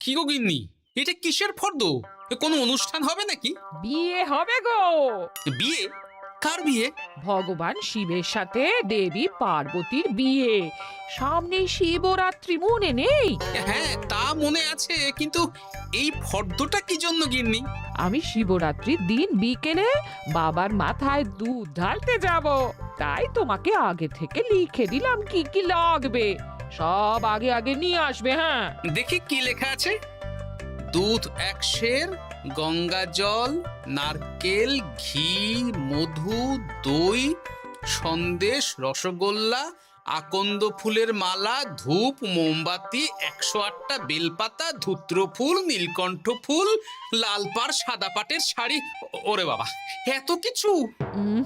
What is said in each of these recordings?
কি গো গিন্নি, এটা কিসের ফর্দ? কোনো অনুষ্ঠান হবে নাকি? বিয়ে হবে গো। বিয়ে? কার বিয়ে? ভগবান শিবের সাথে দেবী পার্বতীর বিয়ে। সামনে শিবরাত্রি, মনে নেই? হ্যাঁ, তা মনে আছে, কিন্তু এই ফর্দটা কি জন্য গিন্নি? আমি শিবরাত্রির দিন বিকেলে বাবার মাথায় দুধ ঢালতে যাব, তাই তোমাকে আগে থেকে লিখে দিলাম কি কি লাগবে। সব আগে আগে নিয়ে আসবে। হ্যাঁ, দেখি কি লেখা আছে। দুধ 1 সের, গঙ্গা জল, নারকেল, ঘি, মধু, দই, সন্দেশ, রসগোল্লা, আকন্দ ফুলের মালা, ধূপ, মোমবাতি, 108টা বেলপাতা, ধূত্র ফুল, নীলকণ্ঠ ফুল, লাল পাড় সাদা পাটের শাড়ি। ওরে বাবা, এত কিছু!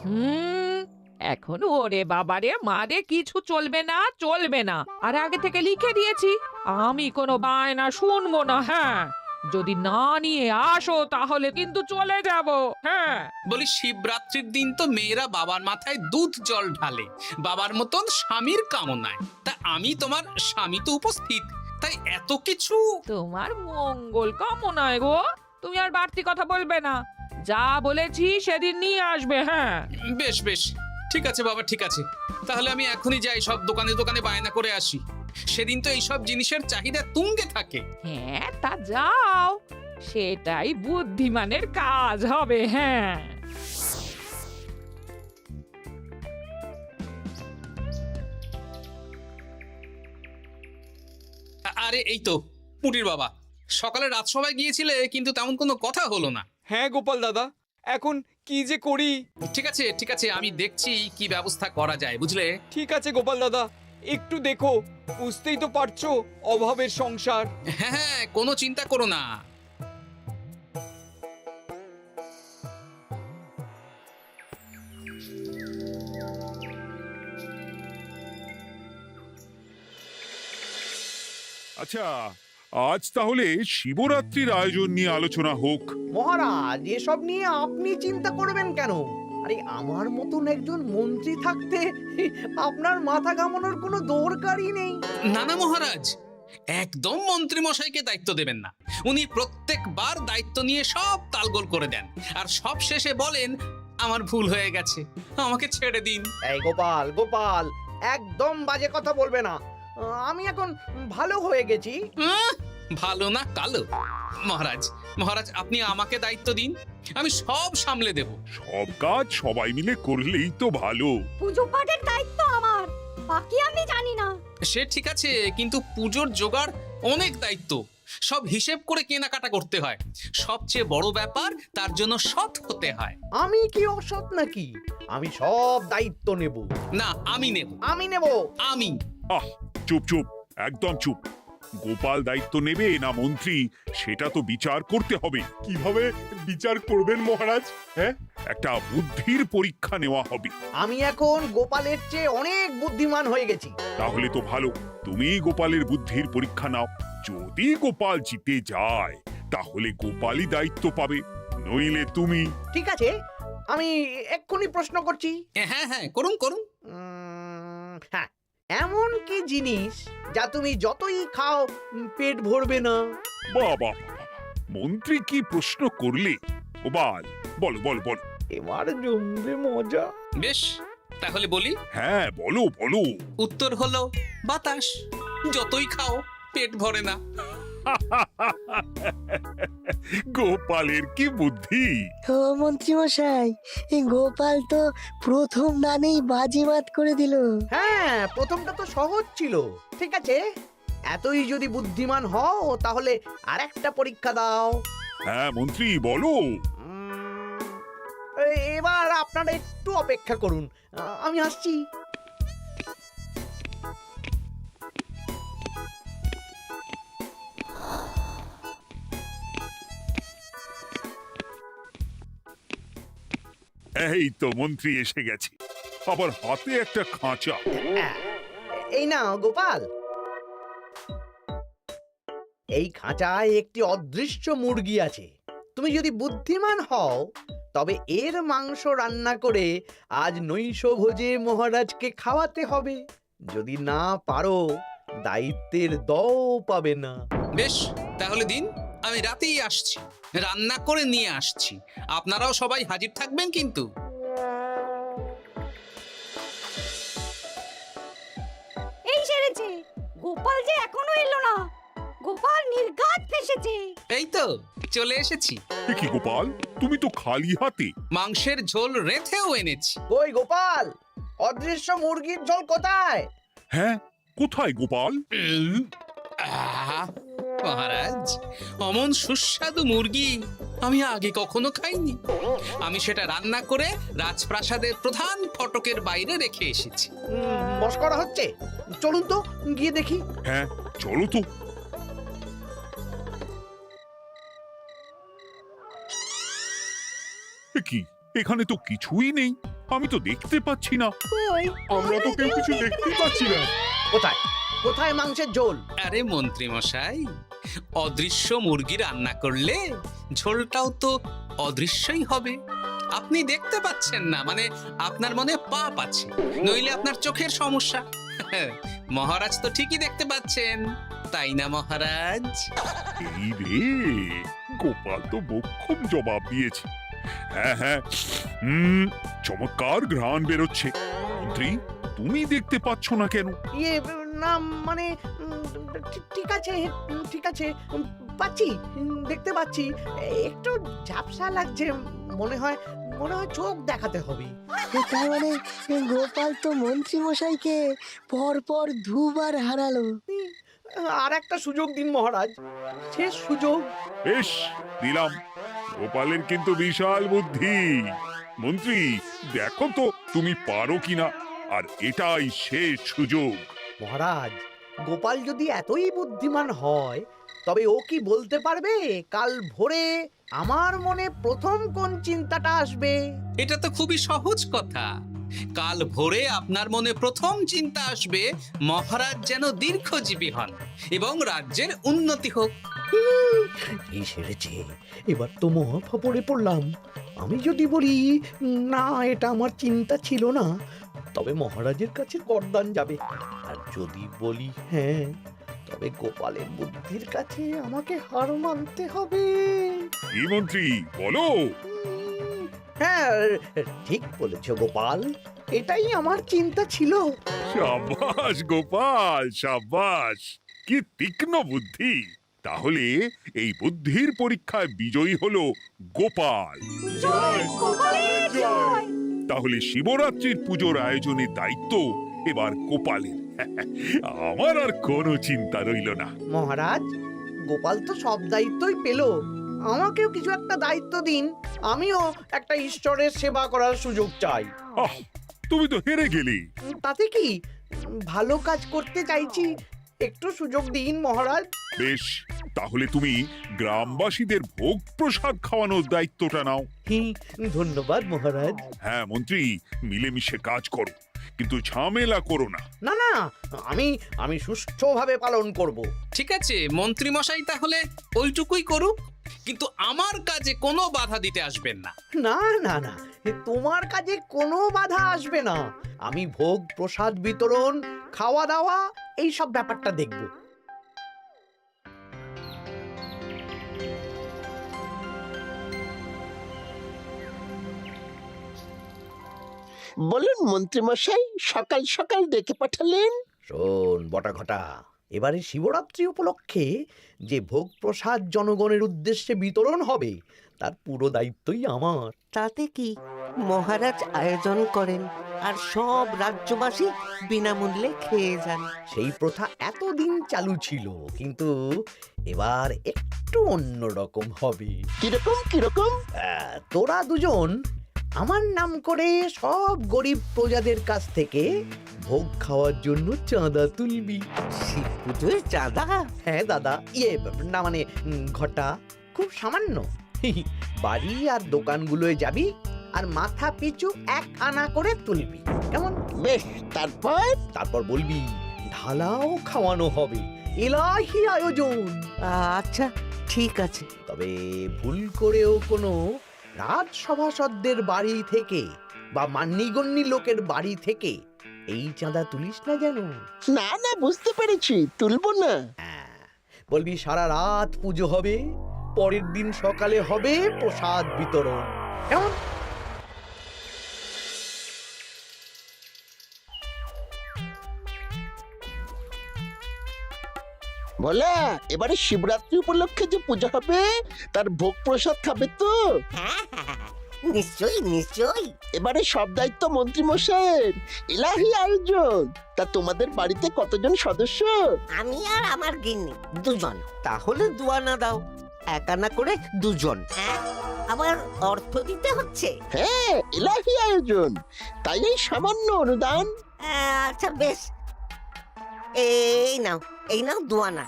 হুম, এখন ওরে বাবারে মারে কিছু চলবে না, চলবে না। আর আগে থেকে লিখে দিয়েছি, আমি কোনো বায়না শুনবো না। হ্যাঁ, যদি না নিয়ে আসো তাহলে কিন্তু চলে যাব। হ্যাঁ, বলি, শিবরাত্রির দিন তো মেয়েরা বাবার মাথায় দুধ জল ঢালে বাবার মতন স্বামীর কামনায়। তা আমি তোমার স্বামী তো উপস্থিত, তাই এত কিছু। তোমার মঙ্গল কামনায় গো। তুমি আর বাড়তি কথা বলবে না, যা বলেছি সেদিন নিয়ে আসবে। হ্যাঁ, বেশ বেশ, ঠিক আছে বাবা, ঠিক আছে। তাহলে আমি এখনই যাই, সব দোকানে দোকানে বায়না করে আসি। সেদিন তো এইসব জিনিসের চাহিদা তুঙ্গে থাকে। হ্যাঁ, তা যাও, সেটাই বুদ্ধিমানের কাজ হবে। হ্যাঁ, আরে এই তো পুটির বাবা, সকালে রাজসভায় গিয়েছিলে কিন্তু তেমন কোনো কথা হলো না। হ্যাঁ গোপাল দাদা, এখন কি যে করি। ঠিক আছে ঠিক আছে, আমি দেখছি কি ব্যবস্থা করা যায়, বুঝলে। ঠিক আছে গোপাল দাদা, একটু দেখো, বুঝতেই তো পারছো অভাবের সংসার। হ্যাঁ হ্যাঁ, কোনো চিন্তা করো না। আচ্ছা, আজ তাহলে শিবরাত্রির আয়োজন নিয়ে আলোচনা হোক। মহারাজ, এসব নিয়ে আপনি চিন্তা করবেন কেন? আরে আমার মতন একজন মন্ত্রী থাকতে আপনার মাথা ঘামানোর কোনো দরকারই নেই। না না মহারাজ, একদম মন্ত্রী মশাইকে দায়িত্ব দেবেন না। উনি প্রত্যেকবার দায়িত্ব নিয়ে সব তালগোল করে দেন, আর সব শেষে বলেন আমার ভুল হয়ে গেছে, আমাকে ছেড়ে দিন। এই গোপাল গোপাল, একদম বাজে কথা বলবে না। আমি এখন ভালো হয়ে গেছি। ভালো না কালো? মহারাজ মহারাজ, আপনি আমাকে দায়িত্ব দিন, আমি সব সামলে দেব। সব কাজ সবাই মিলে করলেই তো ভালো। পুজো পাঠের দায়িত্ব আমার, বাকি আমি জানি না। সে ঠিক আছে, কিন্তু পুজোর জোগাড় অনেক দায়িত্ব, সব হিসেব করে কেনাকাটা করতে হয়। সবচেয়ে বড় ব্যাপার, তার জন্য সৎ হতে হয়। আমি কি অসৎ নাকি? আমি সব দায়িত্ব নেব। না, আমি নেব। আমি নেব। আমি। আহ, চুপ চুপ, একদম চুপ। গোপাল দায়িত্ব নেবে না মন্ত্রী, সেটা তো বিচার করতে হবে। কিভাবে বিচার করবেন মহারাজ? হ্যাঁ, একটা বুদ্ধির পরীক্ষা নেওয়া হবে। আমি এখন গোপালের চেয়ে অনেক বুদ্ধিমান হয়ে গেছি। তাহলে তো ভালো, তুমি গোপালের বুদ্ধির পরীক্ষা নাও। যদি গোপাল জিতে যায় তাহলে গোপালই দায়িত্ব পাবে, নইলে তুমি। ঠিক আছে, আমি এক্ষুনি প্রশ্ন করছি। হ্যাঁ হ্যাঁ, করুন করুন। হ্যাঁ, এমন কি জিনিস যা তুমি যতই খাও পেট ভরবে না? বাবা, মন্ত্রী কি প্রশ্ন করলে! গোপাল, বলো বলো বলো। এবার জমবে মজা। বেশ, তাহলে বলি। হ্যাঁ, বলো বলো। উত্তর হলো বাতাস। যতই খাও পেট ভরে না। গোপালের কি বুদ্ধি! ও মন্ত্রী মশাই, এই গোপাল তো প্রথম দানেই বাজিমাত করে দিল। হ্যাঁ, প্রথমটা তো সহজ ছিল। ঠিক আছে, এতই যদি বুদ্ধিমান হও তাহলে আরেকটা পরীক্ষা দাও। হ্যাঁ মন্ত্রী, বলো। এবার আপনারা একটু অপেক্ষা করুন, আমি আসছি। এই তো মন্ত্রী এসে গেছে, আবার হাতে একটা খাঁচা। এই নাও গোপাল, এই খাঁচায় একটি অদৃশ্য মুরগি আছে। তুমি যদি বুদ্ধিমান হও তবে এর মাংস রান্না করে আজ নৈশভোজে মহারাজকে খাওয়াতে হবে। যদি না পারো, দায়িত্বের দও পাবে না। বেশ, তাহলে দিন, আমি রাতেই আসছি, রান্না করে নিয়ে আসছি। আপনারাও সবাই হাজির থাকবেন কিন্তু। এই সেরেছে, গোপাল যে এখনো এলো না। গোপাল নির্ঘাত ফেসেছে। এই তো চলে এসেছি, এ কি গোপাল, তুমি তো খালি হাতে। মাংসের ঝোল রেঁধেও এনেছি। কই গোপাল, অদৃশ্য মুরগির ঝোল কোথায়? হ্যাঁ, কোথায় গোপাল? আহ, মহারাজ, অমন সুস্বাদু মুরগি আমি আগে কখনো খাইনি। আমি সেটা রান্না করে রাজপ্রাসাদের প্রধান ফটকের বাইরে রেখে এসেছি। মস্করা হচ্ছে? চলুন তো গিয়ে দেখি। হ্যাঁ, চলো তো। এ কি, এখানে তো কিছুই নেই, আমি তো দেখতে পাচ্ছি না। কই, আমরা তো কেউ কিছু দেখতেই পাচ্ছি না। কোথায় কোথায় মাংসের ঝোল? আরে মন্ত্রী মশাই, অদৃশ্য মুরগি রান্না করলে ঝোলটাও তো অদৃশ্যই হবে। আপনি দেখতে পাচ্ছেন না, মানে আপনার মনে পাপ আছে, নইলে আপনার চোখের সমস্যা। মহারাজ তো ঠিকই দেখতে পাচ্ছেন, তাই না মহারাজ? এই রে, গোপাল তো মোক্ষম জবাব দিয়েছে। হ্যাঁ হ্যাঁ, চমৎকার ঘ্রাণ বেরোচ্ছে। মন্ত্রী, তুমি দেখতে পাচ্ছ না কেন? ইয়ে না মানে ঠিক আছে ঠিক আছে, পাচ্ছি, দেখতে পাচ্ছি। একটু ঝাপসা লাগছে, মনে হয় চোখ দেখাতে হবে। তার মানে গোপাল তো মন্ত্রী মশাইকে পর পর দুবার হারালো। আর একটা সুযোগ দিন মহারাজ, শেষ সুযোগ। বেশ, দিলাম। গোপালের কিন্তু বিশাল বুদ্ধি। মন্ত্রী, দেখো তো তুমি পারো কিনা, আর এটাই শেষ সুযোগ। মহারাজ, গোপাল যদি এতই বুদ্ধিমান হয়, তবে ও কি বলতে পারবে কাল ভোরে আমার মনে প্রথম কোন চিন্তাটা আসবে? এটা তো খুবই সহজ কথা। কাল ভোরে আপনার মনে প্রথম চিন্তা আসবে মহারাজ যেন দীর্ঘজীবী হন এবং রাজ্যের উন্নতি হোক। এই সেরেছে, এবার তো মহা ফাপড়ে পড়লাম। আমি যদি বলি না, এটা আমার চিন্তা ছিল না, তবে মহারাজের কাছে গর্দান যাবে। আর যদি বলি হ্যাঁ, তবে গোপালের বুদ্ধির কাছে আমাকে হার মানতে হবে। কি মন্ত্রী, বলো। হ্যাঁ, ঠিক বলেছ গোপাল, এটাই আমার চিন্তা ছিল। সাবাস গোপাল, সাবাস, কি তীক্ষ্ণ বুদ্ধি। তাহলে এই বুদ্ধির পরীক্ষায় বিজয়ী হলো গোপাল। জয় গোপালের জয়। তাহলে শিবরাত্রির পুজোর আয়োজনের দায়িত্ব এবার গোপালের। আমার আর কোনো চিন্তা রইল না। মহারাজ, গোপাল তো সব দায়িত্বই পেল, আমাকেও কিছু একটা দায়িত্ব দিন। আমিও একটা ঈশ্বরের সেবা করার সুযোগ চাই। আহ, তুমি তো হেরে গেলে। তাতে কি, ভালো কাজ করতে চাইছি, একটু সুযোগ দিন মহারাজ। বেশ, তাহলে তুমি গ্রামবাসীদের ভোগ প্রসাদ খাওয়ানোর দায়িত্বটা নাও। ধন্যবাদ মহারাজ। হ্যাঁ মন্ত্রী, মিলেমিশে কাজ করো, কিন্তু ঝামেলা করো না। না না, আমি সুষ্ঠুভাবে পালন করব। ঠিক আছে মন্ত্রী মশাই, তাহলে ওইটুকুই করুক, কিন্তু আমার কাজে কোনো বাধা দিতে আসবেন না। না না না, তোমার কাজে কোনো বাধা আসবে না। আমি ভোগ প্রসাদ বিতরণ, খাওয়া দাওয়া, এই সব ব্যাপারটা দেখব। বলুন মন্ত্রীমশাই, সকাল সকাল ডেকে পাঠালেন। শোন বটা ঘটা, এবারে শিবরাত্রি উপলক্ষে যে ভোগ প্রসাদ জনগণের উদ্দেশ্যে বিতরণ হবে, তার পুরো দায়িত্বই আমার। তাতে কি, মহারাজ আয়োজন করেন আর সব রাজ্যবাসী বিনামূল্যে খেয়ে যান। সেই প্রথা এতদিন চালু ছিল, কিন্তু এবার একটু অন্যরকম হবে। কিরকম কিরকম? তোরা দুজন আমার নাম করে সব গরিব প্রজাদের কাছ থেকে ভোগ খাওয়ার জন্য চাঁদা তুলবি। শিব পুজোয় চাঁদা? হ্যাঁ দাদা, না মানে ঘটা, খুব সামান্য। বাড়ি আর দোকানগুলোয় যাবি আর মাথা পিছু 1 আনা করে তুলবি, কেমন? বেশ, তারপর বলবি ঢালাও খাওয়ানো হবে, এলাহি আয়োজন। আচ্ছা ঠিক আছে। তবে ভুল করেও কোনো রাজসভাসদদের বাড়ি থেকে বা মান্যিগণ্যি লোকের বাড়ি থেকে এই চাঁদা তুলিস না যেন। না না, বুঝতে পেরেছি, তুলবো না। বলবি সারা রাত পুজো হবে, পরের দিন সকালে হবে প্রসাদ বিতরণ। কেমন? বলা, এবারে শিবরাত্রি উপলক্ষে যে পূজা হবে তার ভোগ প্রসাদ খাবে তো? নিশ্চয়ই নিশ্চয়ই। এবারে সব দায়িত্ব মন্ত্রী মশাইয়ের, এলাহি আয়োজন। তা তোমাদের বাড়িতে কতজন সদস্য? আমি আর আমার গিন্নি দুজন। তাহলে দুয়ানা দাও, এক আনা করে দুজন। আবার অর্থ দিতে হচ্ছে? হ্যাঁ, এলাহি আয়োজন, তাই এই সামান্য অনুদান। আচ্ছা বেশ, এই নাও দুয়ানা।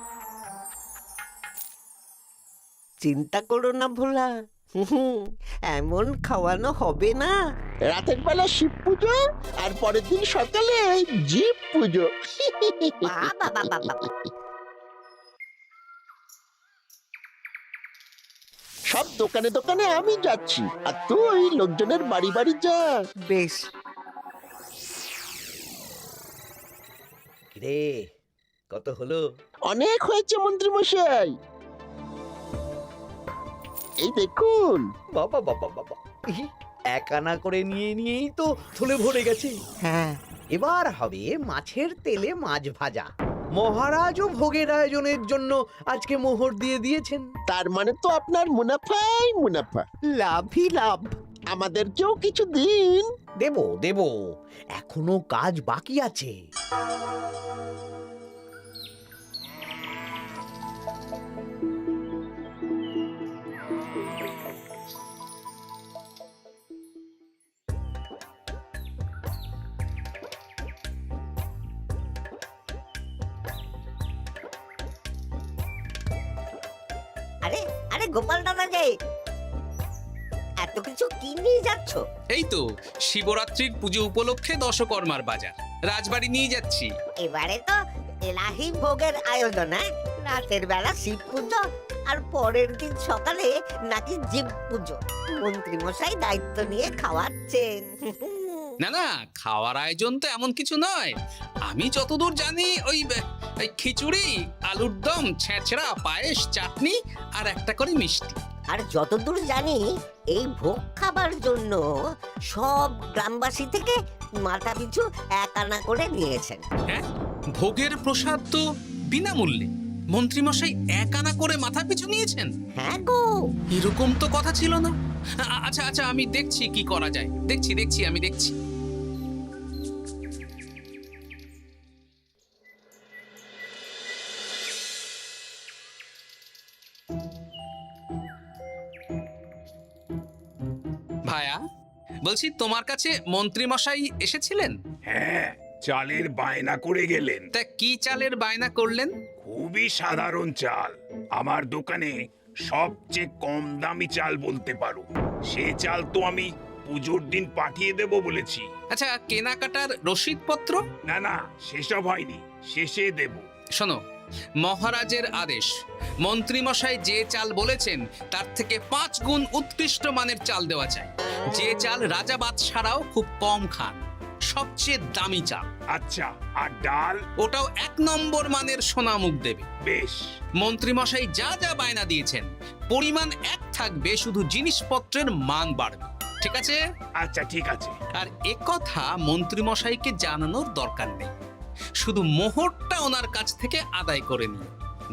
চিন্তা করো না ভোলা, এমন খাওয়ানো হবে না। রাতের বেলা শিব পুজো আর পরের দিন সকালে জীব পুজো। সব দোকানে দোকানে আমি যাচ্ছি, আর তুই লোকজনের বাড়ি বাড়ি যা। বেশ। রে, কত হলো? অনেক হয়েছে মন্ত্রী মশাই, এই দেখুন। বাবা বাবা বাবা, এক আনা করে নিয়েই তো থলে ভরে গেছে। হ্যাঁ, এবার হবে মাছের তেলে মাছ ভাজা। মহারাজও ভোগের আয়োজনের জন্য আজকে মোহর দিয়ে দিয়েছেন। তার মানে তো আপনার মুনাফাই মুনাফা, লাভই লাভ। আমাদেরকেও কিছু দিন। দেব দেব, এখনো কাজ বাকি আছে। আরে আরে গোপাল দাদা যে, এত কিছু কি নিয়ে যাচ্ছ? এই তো শিবরাত্রির পুজো উপলক্ষে দশকর্মার বাজার রাজবাড়ি নিয়ে যাচ্ছি। এবারে তো এলাহি ভোগের আয়োজন। রাতের বেলা শিব পুজো আর পরের দিন সকালে নাকি জীব পুজো। মন্ত্রী মশাই দায়িত্ব নিয়ে খাওয়াচ্ছেন। না না, খাওয়ার আয়োজন তো এমন কিছু নয়। আমি যতদূর জানি ওই খিচুড়ি, আলুর দম, ছেঁচড়া, পায়েস, চাটনি আর একটা করে মিষ্টি। আর যতদূর জানি এই ভোগ খাবার জন্য সব গ্রামবাসী থেকে মাথা পিছু এক আনা করে নিয়েছেন। হ্যাঁ, ভোগের প্রসাদ তো বিনামূল্যে। মন্ত্রীমশাই এক আনা করে মাথা পিছু নিয়েছেন? হ্যাঁ গো, এরকম তো কথা ছিল না। আচ্ছা আচ্ছা, আমি দেখছি কি করা যায়। দেখছি আমি দেখছি। ভায়া, বলছি তোমার কাছে মন্ত্রীমশাই এসেছিলেন? হ্যাঁ, চালের বায়না করে গেলেন। তা কি চালের বায়না করলেন? খুবই সাধারণ চাল, আমার দোকানে সবচেয়ে কম দামি চাল বলতে পারো। সে চাল তো আমি পুজোর দিন পাঠিয়ে দেব বলেছি। আচ্ছা, কেনাকাটার রসিদপত্র? না না, সেসব হয়নি, শেষে দেব। শোনো, মহারাজের আদেশ, মন্ত্রীমশাই যে চাল বলেছেন তার থেকে 5 গুণ উৎকৃষ্ট মানের চাল দেওয়া চাই। যে চাল রাজা বাদশারাও খুব কম খান, সবচেয়ে দামি চাল। আচ্ছা, আর ডাল? ওটাও 1 নম্বর মানের সোনামুখ দেবে। বেশ। মন্ত্রীমশাই যা যা বায়না দিয়েছেন পরিমাণ এক থাকবে, শুধু জিনিসপত্রের মান বাড়বে। ঠিক আছে? আচ্ছা, ঠিক আছে। আর একথা মন্ত্রীমশাইকে জানানোর দরকার নেই, শুধু মোহরটা ওনার কাছ থেকে আদায় করে নিও।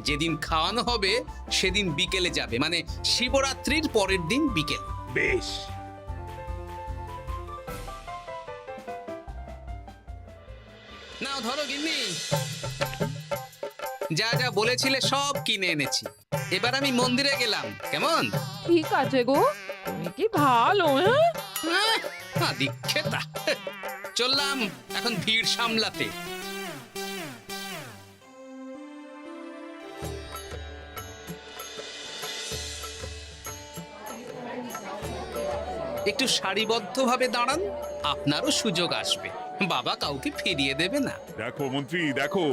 যেদিন খাওয়ানো হবে সেদিন বিকেলে যাবে, মানে শিবরাত্রির পরের দিন বিকেল। বেশ। নাও ধরো গিন্নি, যা যা বলেছিলে সব কিনে এনেছি। এবার আমি মন্দিরে গেলাম, কেমন? ঠিক আছে গো, তুমি কি ভালো। দীক্ষেতা, চললাম এখন ভিড় সামলাতে। একটু সারিবদ্ধভাবে দাঁড়ান, আপনারও সুযোগ আসবে। বাবা কাউকে ফিরিয়ে দেবে না। দেখো মন্ত্রী, দেখো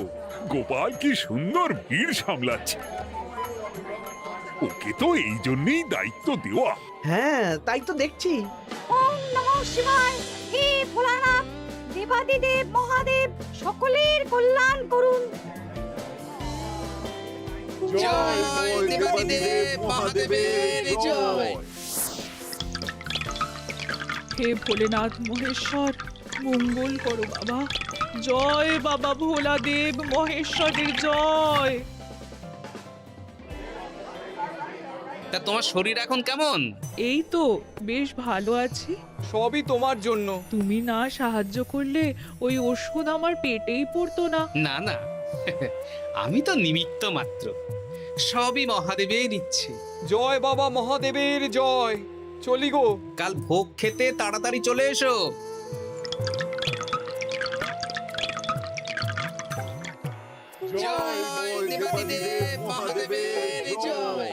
গোপাল কি সুন্দর ভিড় সামলাচ্ছে। ওকে তো এই জন্যই দায়িত্ব দেওয়া। হ্যাঁ, তাই তো দেখছি। ওম নমঃ শিবায়। হে ভোলানাথ, দেবাদিদেব মহাদেব সকলের কল্যাণ করুন। জয় দেবাদিদেব মহাদেবের জয়। হে ভোলেনাথ মহেশ্বর, মঙ্গল করো বাবা। জয় বাবা ভোলাদেব মহেশ্বরের জয়। তা তোমার শরীর এখন কেমন? এই তো বেশ ভালো আছি। সবই তোমার জন্য। তুমি না সাহায্য করলে ওই ওষুধ আমার পেটেই পড়তো না। না না, আমি তো নিমিত্ত মাত্র, সবই মহাদেবের ইচ্ছে। জয় বাবা মহাদেবের জয়। চলি গো। কাল ভোগ খেতে তাড়াতাড়ি চলে এসো। জয় দেবাদিদেব মহাদেবের জয়।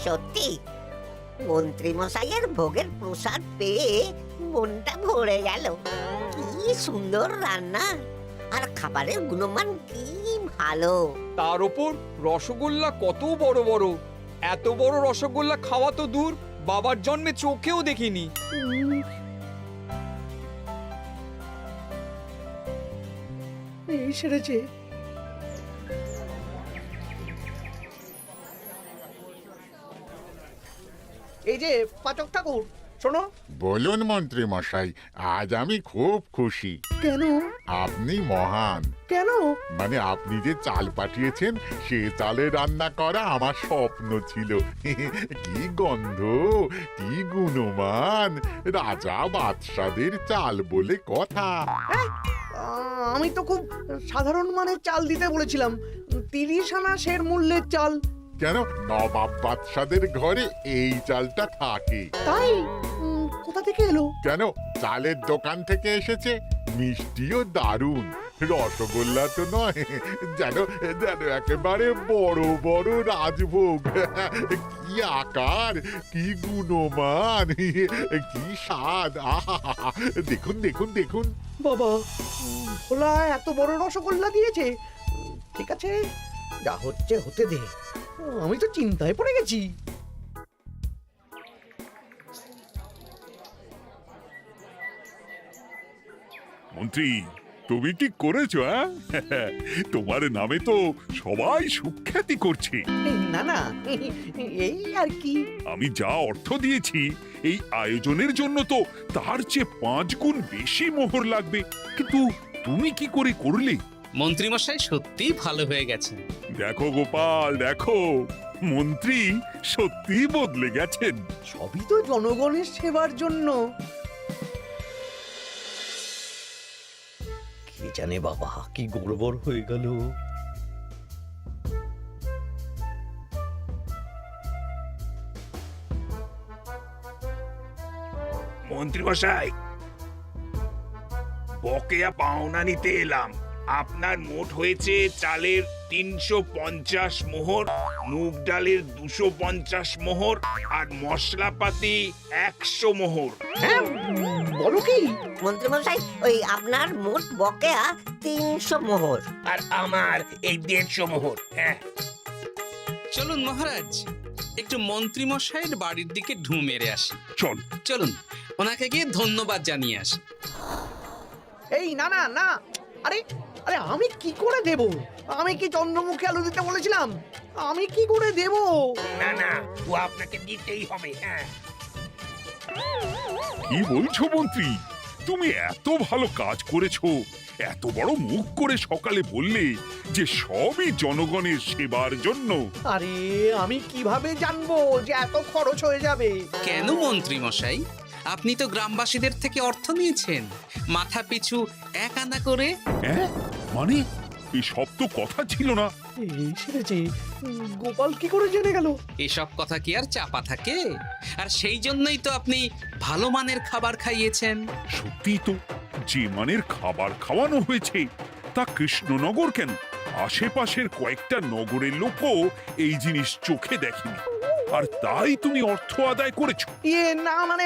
সত্যি মন্ত্রী মশাইয়ের ভোগের প্রসাদ পেয়ে মনটা ভরে গেল। কি সুন্দর রান্না, আর খাবারের গুণমান কি ভালো। তার উপর রসগোল্লা কত বড় বড়। এত বড় রসগোল্লা খাওয়া তো দূর, বাবার জন্মে চোখেও দেখিনি। এই সেরেছে। এই যে পাচক ঠাকুর, শোনো। বলুন মন্ত্রী মশাই, আজ আমি খুব খুশি। কেন? আপনি মহান। কেন? মানে আপনি যে চাল পাঠিয়েছেন সে চালে রান্না করা আমার স্বপ্ন ছিল। কি গন্ধ, কি গুণমান, রাজা বাদশাদের চাল বলে কথা। আমি তো খুব সাধারণ মানের চাল দিতে বলেছিলাম, 30 আনা সের মূল্যের চাল। কেন, নবাব বাদশাদের ঘরে এই চালটা থাকে। তাই? কোথা থেকে এলো? কেন, চালের দোকান থেকে এসেছে। মিষ্টিও দারুণ, রসগোল্লা তো নয়, যেন যেন একেবারে বড় বড় রাজভোগ। কি আকার, কি গুণমান, কি স্বাদ। আহা, দেখুন দেখুন দেখুন। বাবা, ভোলা এত বড় রসগোল্লা দিয়েছে। ঠিক আছে, যা হচ্ছে হতে দে। আমি তো চিন্তায় পড়ে গেছি। মন্ত্রী, তুমি কি করেছো? তোমার নামে তো সবাই সুখ্যাতি করছে। না না, এই আর কি। আমি যা অর্থ দিয়েছি এই আয়োজনের জন্য তো তার চেয়ে 5 গুণ বেশি মোহর লাগবে, কিন্তু তুমি কি করে করলে? মন্ত্রীমশাই সত্যিই ভালো হয়ে গেছেন। দেখো গোপাল, দেখো মন্ত্রী সত্যি বদলে গেছেন। সবই তো জনগণের সেবার জন্য। কে জানে বাবা, কি গড়বড় হয়ে গেল। মন্ত্রী মশাই, বকেয়া পাওনা নিতে এলাম। আপনার মোট হয়েছে চালের 350 মোহর, মুগ ডালের 250 মোহর, আর মশলাপাতি 100 মোহর। হ্যাঁ, বলো কি? মন্ত্রী মশাই, ওই আপনার মোট বকেয়া 300 মোহর। আর আমার এই 150 মোহর। হ্যাঁ, চলুন মহারাজ, একটু মন্ত্রীমশাইয়ের বাড়ির দিকে ঢু মেরে আসি। চল। চলুন, ওনাকে গিয়ে ধন্যবাদ জানিয়ে আসি। এই না না না, আরে আরে আমি কি করে দেব? আমি কি চন্দ্রমুখী আলু দিতে বলেছিলাম? আমি কি করে দেব? না না, ও আপনাকে দিতেই হবে। হ্যাঁ, কি বলছো মন্ত্রী? তুমি এত ভালো কাজ করেছো, এত বড় মুখ করে সকালে বললে যে সবই জনগণের সেবার জন্য। আরে আমি কিভাবে জানবো যে এত খরচ হয়ে যাবে? কেন মন্ত্রীমশাই, আপনি তো গ্রামবাসীদের থেকে অর্থ নিয়েছেন, মাথা পিছু 1 আনা করে। মানে এই সব তো কথা ছিল না। এই সেরেছে, গোপাল কি করে জেনে গেল? এসব কথা কি আর চাপা থাকে? আর সেই জন্যই তো আপনি ভালো মানের খাবার খাইয়েছেন। সত্যি তো, যে মানের খাবার খাওয়ানো হয়েছে তা কৃষ্ণনগর কেন, আশেপাশের কয়েকটা নগরের লোকও এই জিনিস চোখে দেখেনি, আর তাই তুমি অর্থ আদায় করেছো। না মানে,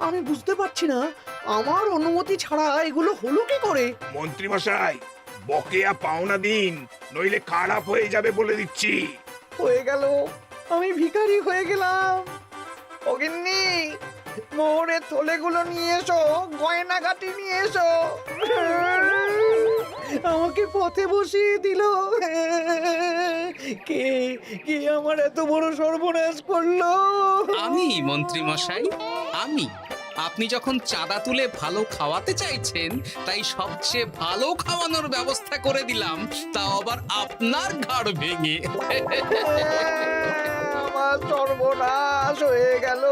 আমি বুঝতে পারছি না, আমার অনুমতি ছাড়া এগুলো হলো কি করে? মন্ত্রী মশাই, বকেয়া পাওনা দিন, নইলে খারাপ হয়ে যাবে বলে দিচ্ছি। হয়ে গেল, আমি ভিখারি হয়ে গেলাম। অগিন্নি, মোহরের থলেগুলো নিয়ে এসো, গয়নাগাটি নিয়ে এসো। আমাকে পথে বসিয়ে দিল। কে কে আমার এত বড় সর্বনাশ করলো? আমি মন্ত্রী মশাই, আমি। আপনি যখন চাঁদা তুলে ভালো খাওয়াতে চাইছেন, তাই সবচেয়ে ভালো খাওয়ানোর ব্যবস্থা করে দিলাম, তাও আবার আপনার ঘাড় ভেঙে। আমার সর্বনাশ হয়ে গেল।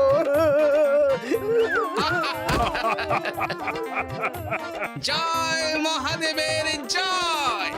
জয় মহাদেবের জয়।